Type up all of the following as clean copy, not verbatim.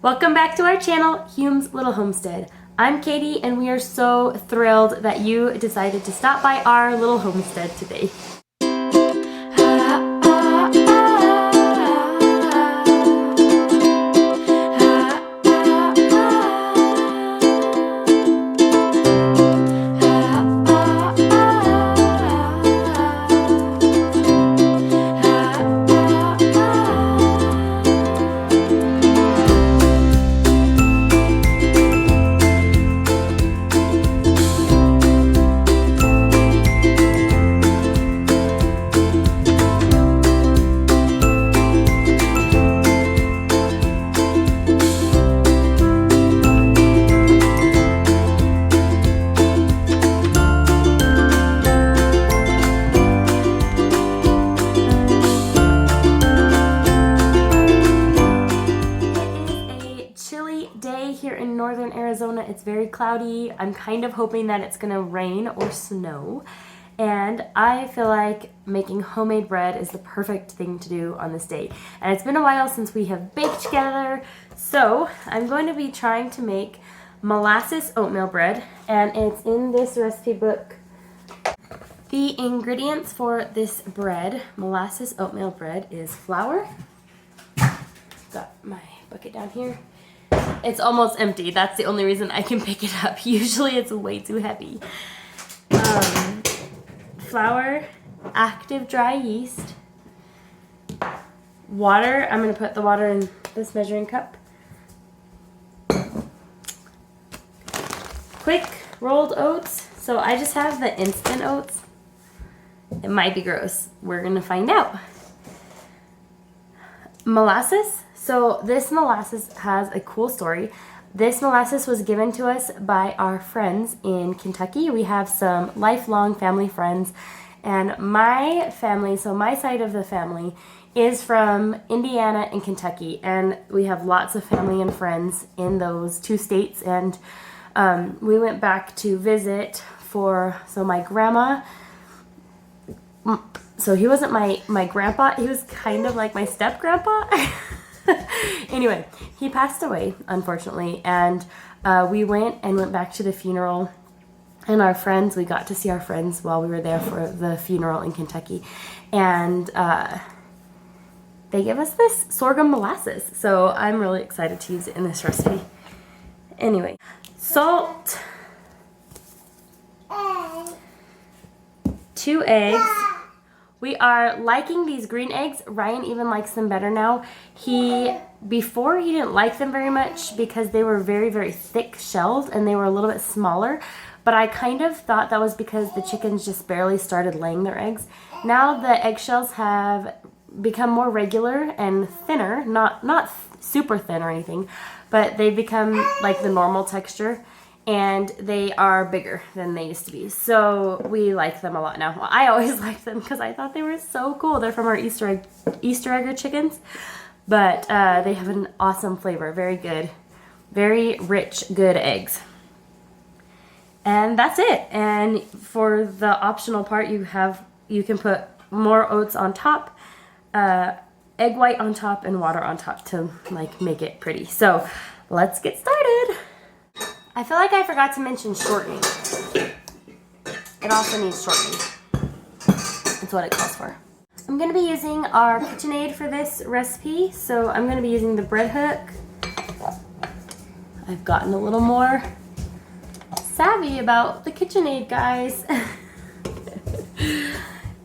Welcome back to our channel, Hume's Little Homestead. I'm Katie and we are so thrilled that you decided to stop by our little homestead today. Day here in northern Arizona. It's very cloudy. I'm kind of hoping that it's gonna rain or snow, and I feel like making homemade bread is the perfect thing to do on this day. And it's been a while since we have baked together, so I'm going to be trying to make molasses-oatmeal bread, and it's in this recipe book. The ingredients for this bread, molasses-oatmeal bread, is flour. Got my bucket down here. It's almost empty. That's the only reason I can pick it up. Usually it's way too heavy. Flour, active dry yeast, water. I'm going to put the water in this measuring cup. Quick rolled oats. So I just have the instant oats. It might be gross. We're going to find out. Molasses. So this molasses has a cool story. This molasses was given to us by our friends in Kentucky. We have some lifelong family friends, and my family, so my side of the family, is from Indiana and Kentucky, and we have lots of family and friends in those two states, and we went back to visit so my grandma, so he wasn't my grandpa, he was kind of like my step grandpa. Anyway, he passed away, unfortunately, and we went back to the funeral, and our friends, we got to see our friends while we were there for the funeral in Kentucky, and they gave us this sorghum molasses, so I'm really excited to use it in this recipe. Anyway, salt, 2 eggs. We are liking these green eggs. Ryan even likes them better now. Before he didn't like them very much because they were very, very thick shelled and they were a little bit smaller. But I kind of thought that was because the chickens just barely started laying their eggs. Now the eggshells have become more regular and thinner, not super thin or anything, but they've become like the normal texture. And they are bigger than they used to be. So we like them a lot now. Well, I always liked them because I thought they were so cool. They're from our Easter egger chickens. But they have an awesome flavor. Very good. Very rich, good eggs. And that's it. And for the optional part, you can put more oats on top, egg white on top, and water on top to like make it pretty. So let's get started. I feel like I forgot to mention shortening. It also needs shortening. That's what it calls for. I'm going to be using our KitchenAid for this recipe. So I'm going to be using the bread hook. I've gotten a little more savvy about the KitchenAid, guys.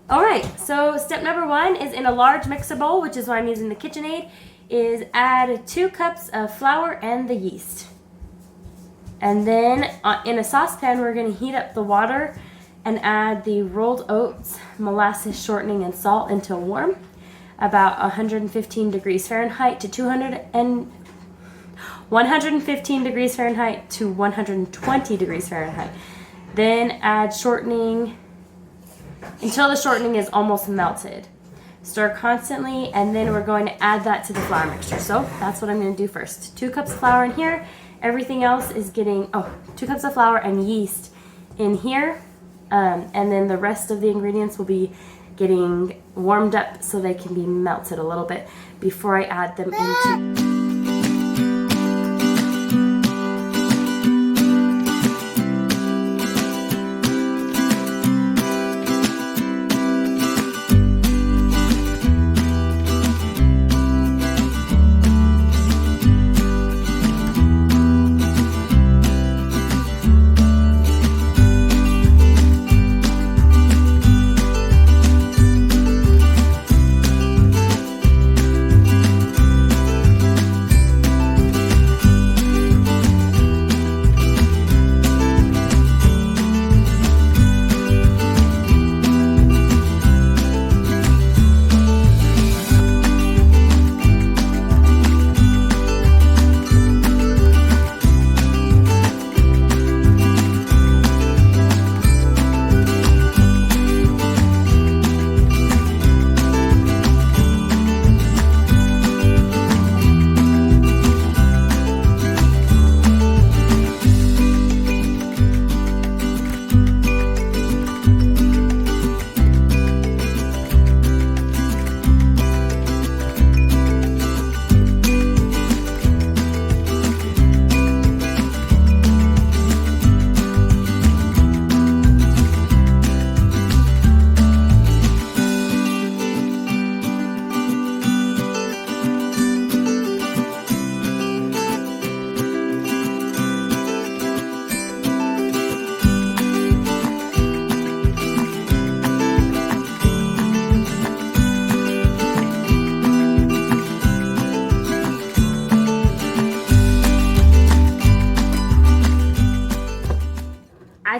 Alright, so step number 1 is in a large mixer bowl, which is why I'm using the KitchenAid, is add 2 cups of flour and the yeast. And then in a saucepan, we're going to heat up the water and add the rolled oats, molasses, shortening, and salt until warm, about 115 degrees Fahrenheit to 115 degrees Fahrenheit to 120 degrees Fahrenheit. Then add shortening until the shortening is almost melted. Stir constantly, and then we're going to add that to the flour mixture. So that's what I'm going to do first. 2 cups of flour in here. Everything else is getting, 2 cups of flour and yeast in here. And then the rest of the ingredients will be getting warmed up so they can be melted a little bit before I add them into.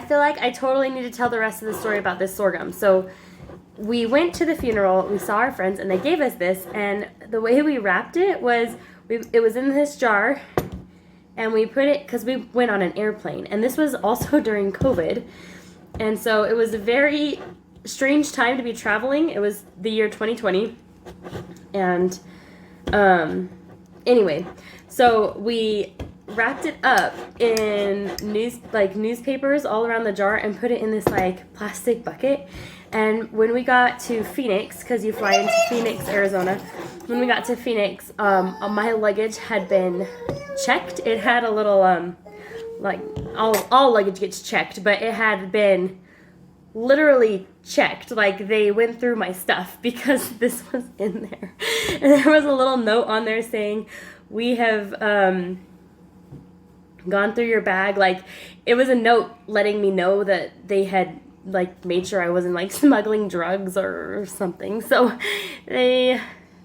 feel like I totally need to tell the rest of the story about this sorghum. So we went to the funeral, we saw our friends, and they gave us this, and the way we wrapped it was, it was in this jar, and we put it, because we went on an airplane, and this was also during COVID, and so it was a very strange time to be traveling. It was the year 2020, and anyway, so we wrapped it up in newspapers all around the jar and put it in this like plastic bucket. And when we got to Phoenix, because you fly into Phoenix, Arizona, when we got to Phoenix, my luggage had been checked. It had a little, like, all luggage gets checked, but it had been literally checked. Like, they went through my stuff because this was in there. And there was a little note on there saying, we have gone through your bag. Like, it was a note letting me know that they had like made sure I wasn't like smuggling drugs or something. So they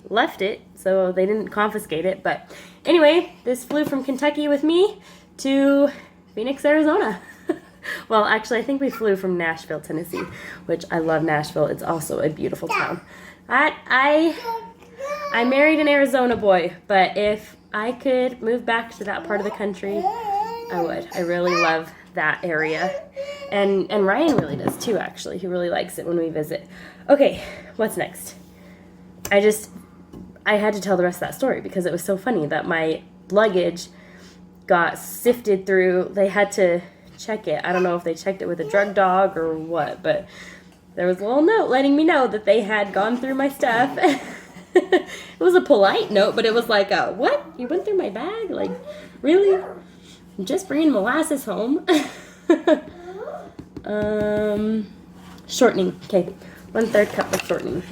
left it, so they didn't confiscate it. But anyway, this flew from Kentucky with me to Phoenix, Arizona. Well, actually, I think we flew from Nashville, Tennessee, which I love Nashville. It's also a beautiful town. I married an Arizona boy, but if I could move back to that part of the country, I would. I really love that area. And Ryan really does too, actually. He really likes it when we visit. Okay, what's next? I had to tell the rest of that story because it was so funny that my luggage got sifted through. They had to check it. I don't know if they checked it with a drug dog or what, but there was a little note letting me know that they had gone through my stuff. It was a polite note, but it was like, what? You went through my bag? Like, really? I'm just bringing molasses home. Shortening. Okay, 1/3 cup of shortening.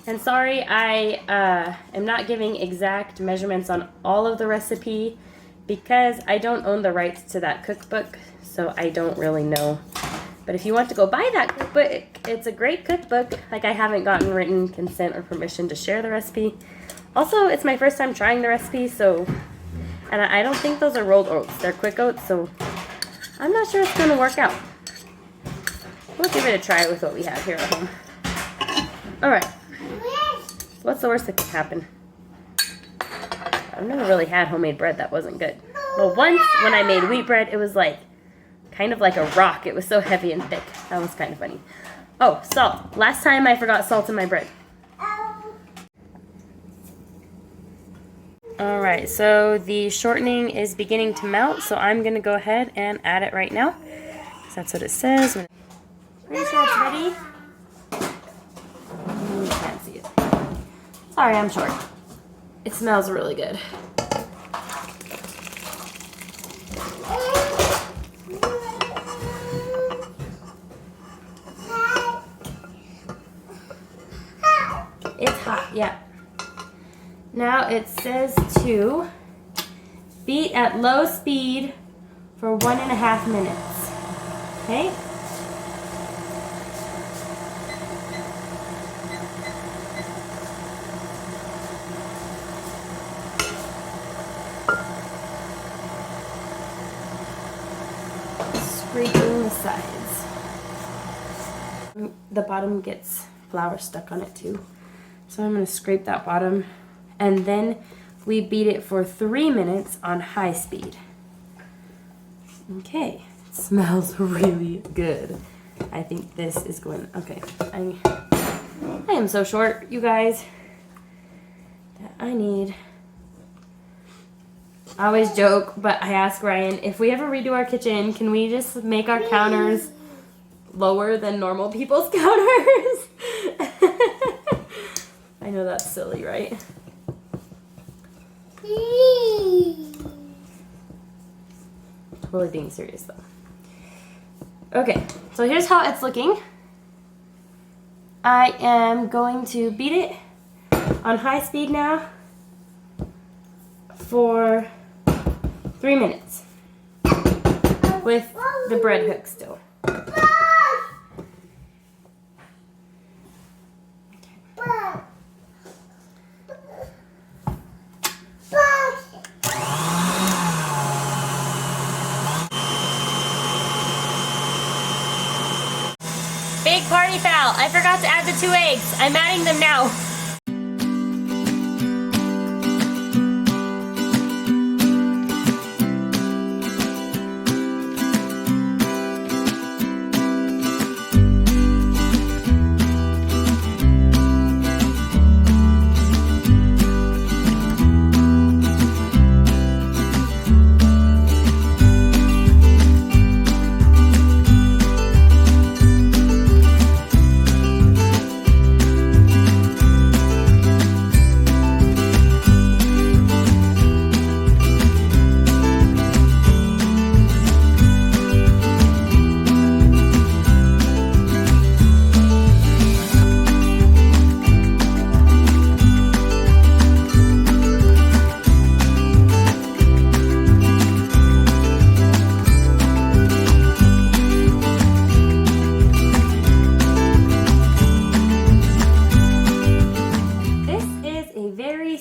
And sorry, I am not giving exact measurements on all of the recipe because I don't own the rights to that cookbook, so I don't really know. But if you want to go buy that cookbook, it's a great cookbook. Like, I haven't gotten written consent or permission to share the recipe. Also, it's my first time trying the recipe, so, and I don't think those are rolled oats. They're quick oats, so I'm not sure it's going to work out. We'll give it a try with what we have here at home. Alright. What's the worst that could happen? I've never really had homemade bread that wasn't good. Well, once when I made wheat bread, it was like, kind of like a rock. It was so heavy and thick. That was kind of funny. Oh, salt. Last time I forgot salt in my bread. Alright, so the shortening is beginning to melt, so I'm going to go ahead and add it right now. So that's what it says. Are you sure it's ready? You can't see it. Sorry, I'm short. It smells really good. It's hot, yeah. Now it says to beat at low speed for 1.5 minutes. Okay? Scraping the sides. The bottom gets flour stuck on it too. So I'm going to scrape that bottom, and then we beat it for 3 minutes on high speed. Okay, it smells really good. I think this is going, okay, I am so short, you guys, that I always joke, but I ask Ryan, if we ever redo our kitchen, can we just make our counters lower than normal people's counters? I know that's silly, right? Totally being serious though. Okay, so here's how it's looking. I am going to beat it on high speed now for 3 minutes with the bread hook still. Sorry, Fal. I forgot to add the 2 eggs. I'm adding them now.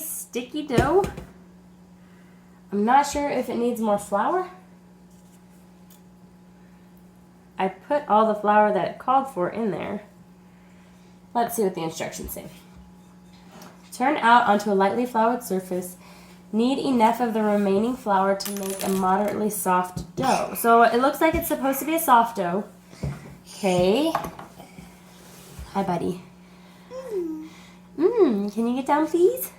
Sticky dough. I'm not sure if it needs more flour. I put all the flour that it called for in there. Let's see what the instructions say. Turn out onto a lightly floured surface. Knead enough of the remaining flour to make a moderately soft dough. So it looks like it's supposed to be a soft dough. Okay. Hi, buddy. Can you get down, please?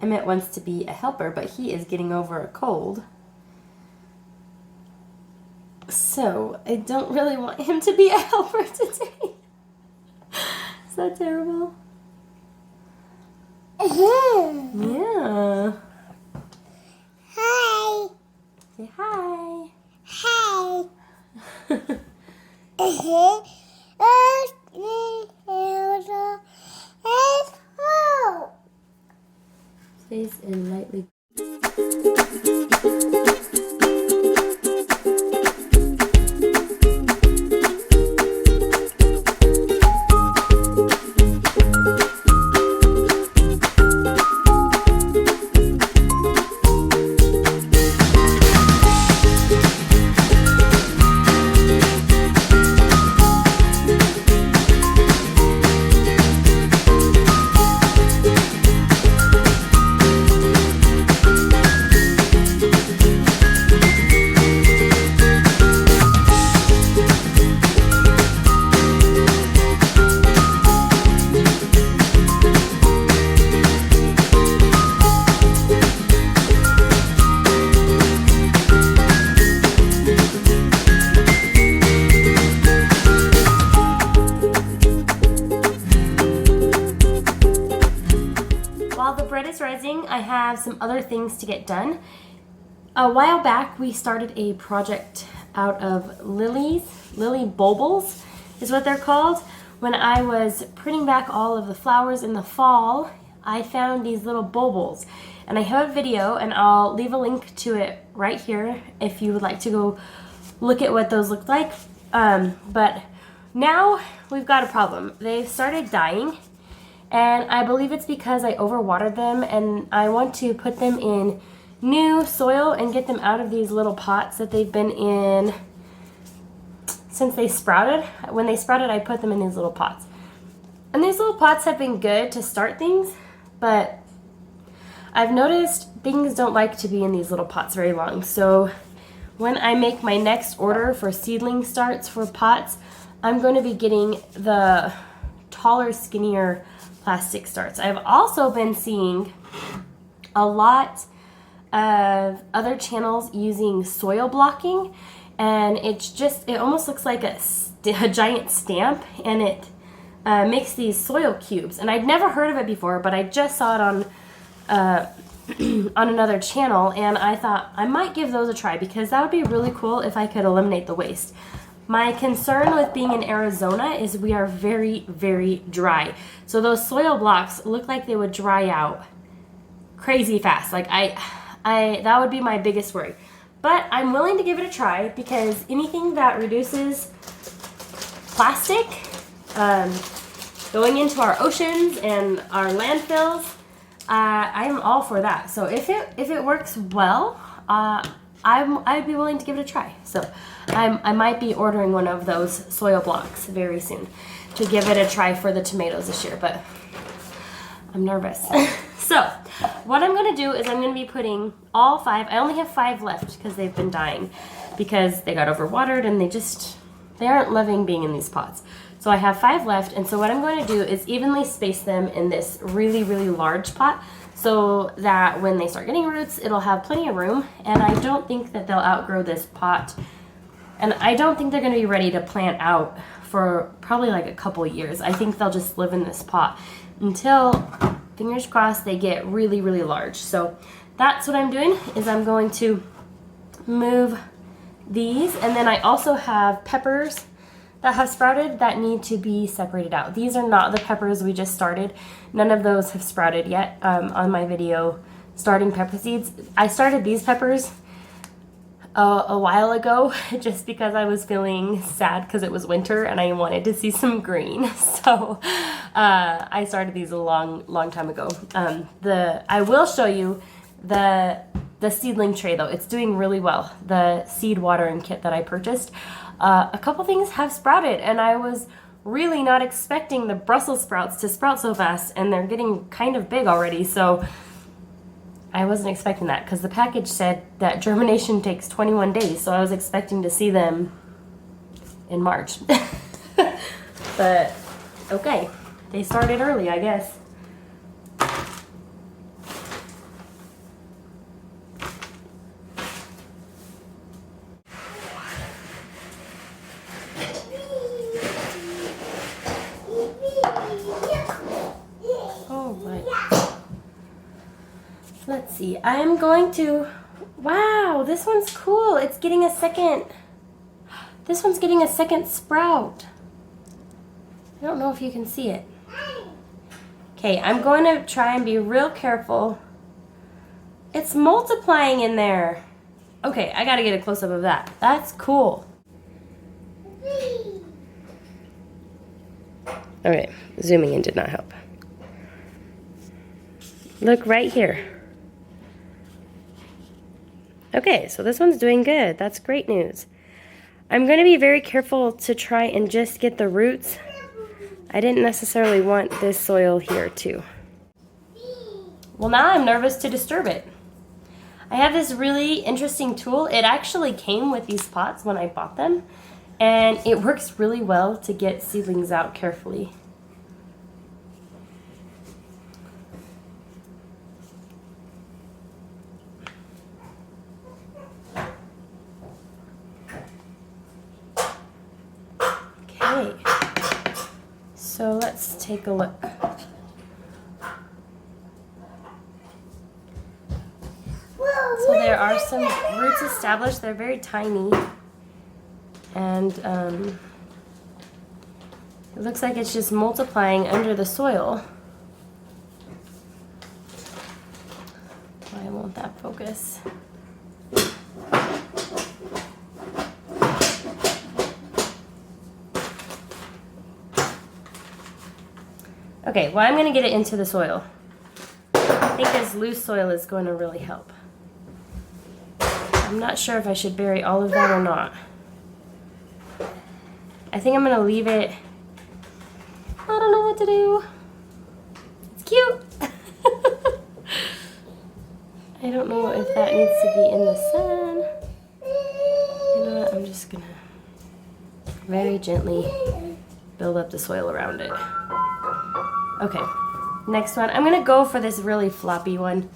Emmett wants to be a helper, but he is getting over a cold. So I don't really want him to be a helper today. Is that terrible? Yeah. Hi. Say hi. Hi. Place in lightly. While the bread is rising, I have some other things to get done. A while back, we started a project out of lily bulbils is what they're called. When I was printing back all of the flowers in the fall, I found these little bulbils. And I have a video, and I'll leave a link to it right here if you would like to go look at what those look like. But now we've got a problem. They've started dying. And I believe it's because I overwatered them, and I want to put them in new soil and get them out of these little pots that they've been in since they sprouted. When they sprouted, I put them in these little pots. And these little pots have been good to start things, but I've noticed things don't like to be in these little pots very long. So when I make my next order for seedling starts for pots, I'm going to be getting the taller, skinnier plastic starts. I've also been seeing a lot of other channels using soil blocking, and it almost looks like a giant stamp, and it makes these soil cubes. And I'd never heard of it before, but I just saw it on on another channel, and I thought I might give those a try because that would be really cool if I could eliminate the waste. My concern with being in Arizona is we are very, very dry. So those soil blocks look like they would dry out crazy fast. Like that would be my biggest worry. But I'm willing to give it a try because anything that reduces plastic going into our oceans and our landfills, I'm all for that. So if it works well, I'd be willing to give it a try. So I might be ordering one of those soil blocks very soon to give it a try for the tomatoes this year, but I'm nervous. So what I'm gonna do is I'm gonna be putting all 5, I only have 5 left because they've been dying because they got overwatered and they aren't loving being in these pots. So I have 5 left, and so what I'm going to do is evenly space them in this really, really large pot so that when they start getting roots, it'll have plenty of room, and I don't think that they'll outgrow this pot, and I don't think they're going to be ready to plant out for probably like a couple years. I think they'll just live in this pot until, fingers crossed, they get really, really large. So that's what I'm doing, is I'm going to move these, and then I also have peppers that have sprouted that need to be separated out. These are not the peppers we just started. None of those have sprouted yet on my video starting pepper seeds. I started these peppers a while ago just because I was feeling sad because it was winter and I wanted to see some green. So I started these a long time ago. I will show you the seedling tray though. It's doing really well. The seed watering kit that I purchased. A couple things have sprouted, and I was really not expecting the Brussels sprouts to sprout so fast, and they're getting kind of big already, so I wasn't expecting that because the package said that germination takes 21 days, so I was expecting to see them in March. But okay, they started early, I guess. Let's see, I'm going to, wow, this one's cool. It's getting a second, this one's getting a second sprout. I don't know if you can see it. Okay, I'm going to try and be real careful. It's multiplying in there. Okay, I gotta get a close-up of that. That's cool. Okay, zooming in did not help. Look right here. Okay, so this one's doing good. That's great news. I'm going to be very careful to try and just get the roots. I didn't necessarily want this soil here too. Well, now I'm nervous to disturb it. I have this really interesting tool. It actually came with these pots when I bought them, and it works really well to get seedlings out carefully. Okay, so let's take a look. So there are some roots established. They're very tiny, and it looks like it's just multiplying under the soil. Why won't that focus? Okay, well, I'm going to get it into the soil. I think this loose soil is going to really help. I'm not sure if I should bury all of that or not. I think I'm going to leave it. I don't know what to do. It's cute. I don't know if that needs to be in the sun. You know what? I'm just going to very gently build up the soil around it. Okay, next one. I'm gonna go for this really floppy one.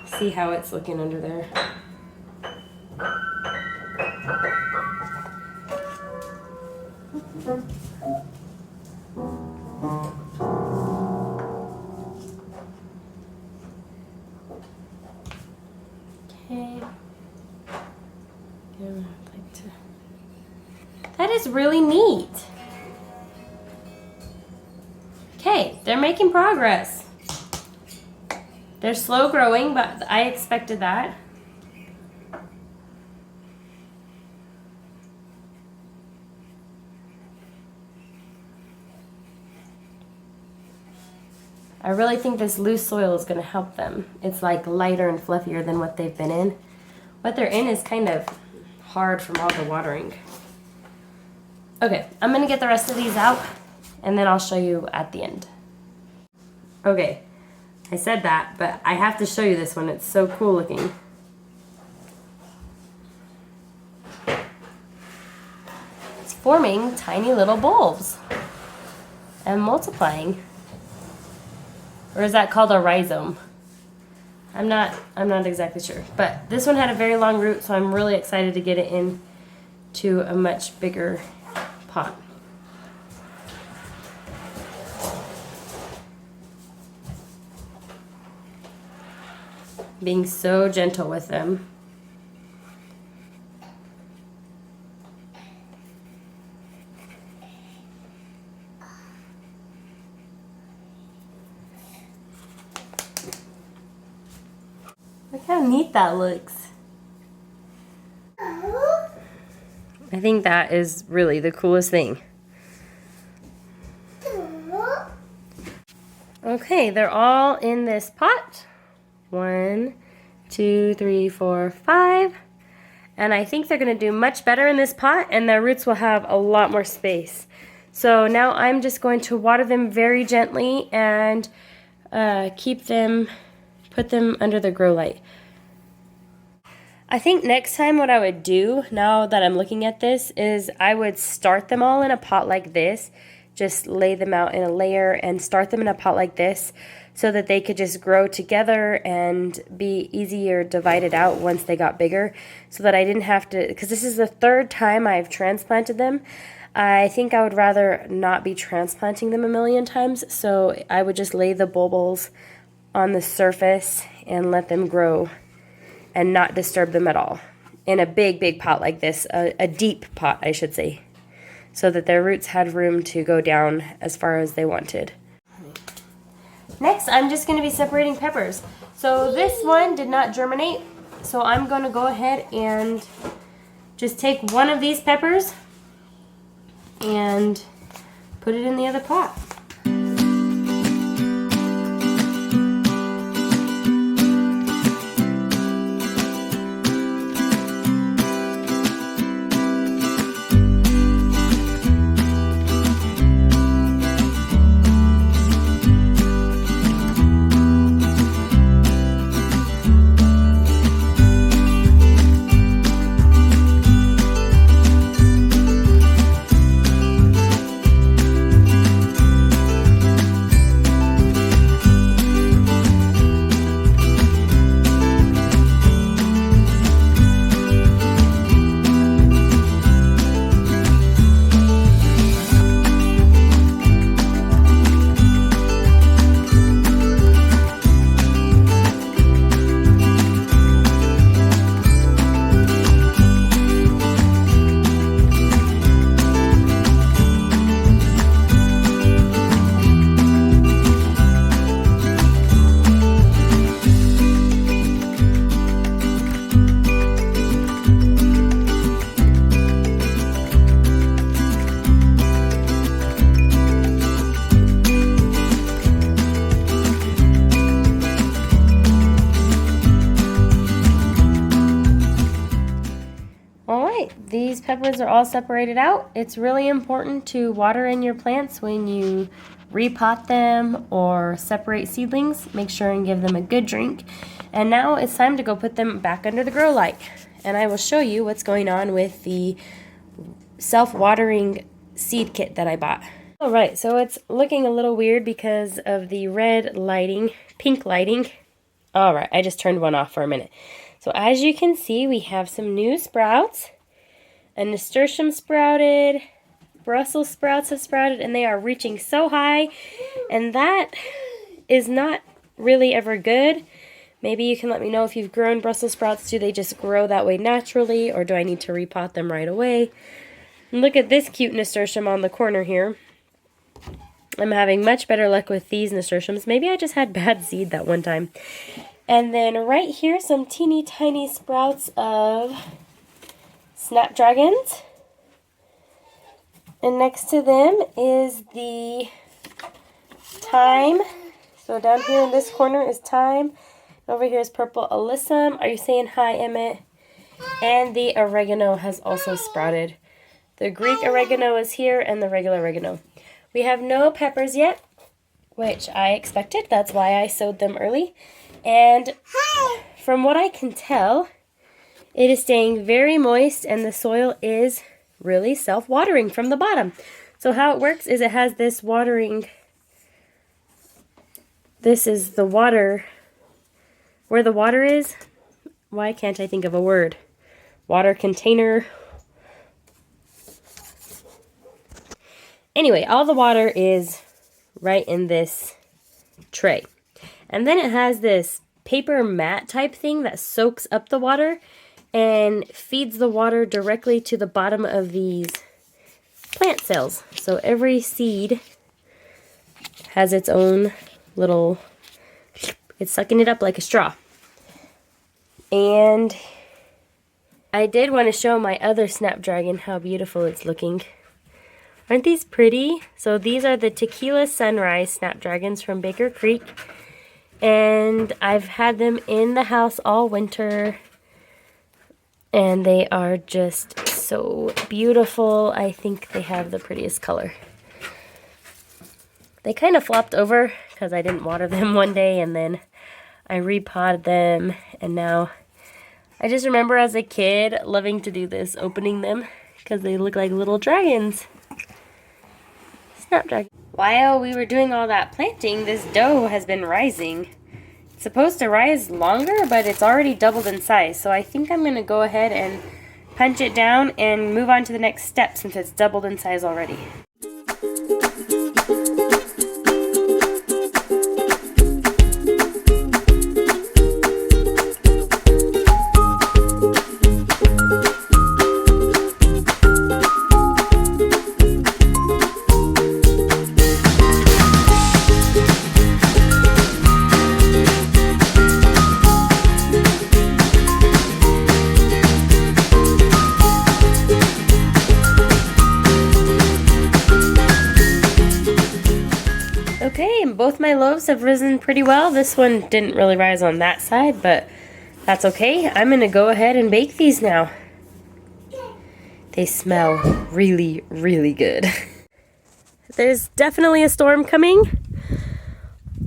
See how it's looking under there. Okay. That is really neat. Okay, they're making progress. They're slow growing, but I expected that. I really think this loose soil is going to help them. It's like lighter and fluffier than what they've been in, what they're in is kind of hard from all the watering. Okay, I'm gonna get the rest of these out and then I'll show you at the end. Okay, I said that, but I have to show you this one. It's so cool looking. It's forming tiny little bulbs and multiplying. Or is that called a rhizome? I'm not exactly sure. But this one had a very long root, so I'm really excited to get it into a much bigger pot. Being so gentle with them. Look how neat that looks. I think that is really the coolest thing. Okay, they're all in this pot. 1, 2, 3, 4, 5. And I think they're going to do much better in this pot, and their roots will have a lot more space. So now I'm just going to water them very gently and put them under the grow light. I think next time what I would do, now that I'm looking at this, is I would start them all in a pot like this. Just lay them out in a layer and start them in a pot like this so that they could just grow together and be easier divided out once they got bigger, so that I didn't have to, because this is the third time I've transplanted them. I think I would rather not be transplanting them a million times, so I would just lay the bulbils on the surface and let them grow and not disturb them at all in a big pot like this, a deep pot I should say, so that their roots had room to go down as far as they wanted. Next, I'm just going to be separating peppers. So this one did not germinate, so I'm going to go ahead and just take one of these peppers and put it in the other pot. These peppers are all separated out. It's really important to water in your plants when you repot them or separate seedlings. Make sure and give them a good drink. And now it's time to go put them back under the grow light. And I will show you what's going on with the self-watering seed kit that I bought. Alright, so it's looking a little weird because of the red lighting, pink lighting. Alright, I just turned one off for a minute. So as you can see, we have some new sprouts. A nasturtium sprouted, Brussels sprouts have sprouted, and they are reaching so high, and that is not really ever good. Maybe you can let me know if you've grown Brussels sprouts. Do they just grow that way naturally, or do I need to repot them right away? And look at this cute nasturtium on the corner here. I'm having much better luck with these nasturtiums. Maybe I just had bad seed that one time. And then right here, some teeny tiny sprouts of snapdragons, and next to them is the thyme. So down here in this corner is thyme. Over here is purple alyssum. Are you saying hi, Emmett? And the oregano has also sprouted. The Greek oregano is here and the regular oregano. We have no peppers yet, which I expected. That's why I sowed them early. And from what I can tell, it is staying very moist and the soil is really self-watering from the bottom. So how it works is it has this watering, this is the water, where the water is, why can't I think of a word? Water container. Anyway, all the water is right in this tray. And then it has this paper mat type thing that soaks up the water and feeds the water directly to the bottom of these plant cells. So every seed has its own little, it's sucking it up like a straw. And I did want to show my other snapdragon how beautiful it's looking. Aren't these pretty? So these are the Tequila Sunrise snapdragons from Baker Creek. And I've had them in the house all winter. And they are just so beautiful. I think they have the prettiest color. They kind of flopped over because I didn't water them one day and then I repotted them and now I just remember as a kid loving to do this, opening them because they look like little dragons. Snapdragon. While we were doing all that planting, this dough has been rising. It's supposed to rise longer, but it's already doubled in size. So I think I'm going to go ahead and punch it down and move on to the next step since it's doubled in size already. Okay, and both my loaves have risen pretty well. This one didn't really rise on that side, but that's okay. I'm going to go ahead and bake these now. They smell really, really good. There's definitely a storm coming.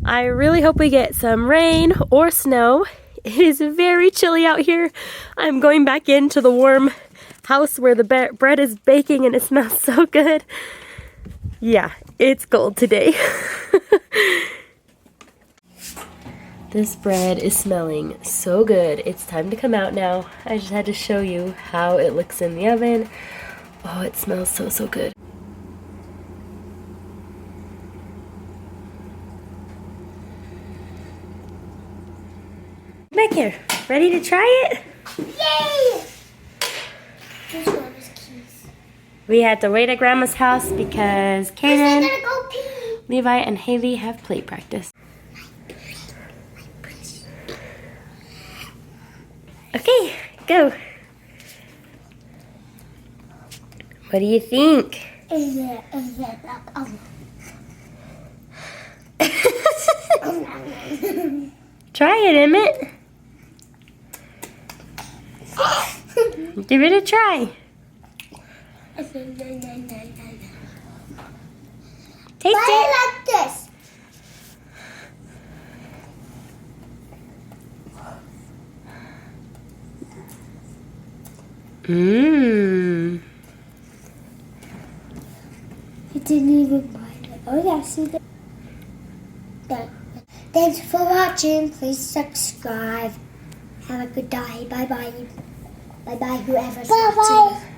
I really hope we get some rain or snow. It is very chilly out here. I'm going back into the warm house where the bread is baking and it smells so good. Yeah, it's cold today. This bread is smelling so good. It's time to come out now. I just had to show you how it looks in the oven. Oh, it smells so, so good. Back here. Ready to try it? Yay! This one is keys. We had to wait at Grandma's house because Kanan, I gotta go pee. Levi, and Haley have play practice. Okay, go. What do you think? Try it, Emmett. Give it a try. Taste Why it. like this? Mmm. It didn't even mind it. Oh yeah, see that? Thanks for watching. Please subscribe. Have a good day. Bye bye. Bye bye, whoever's watching.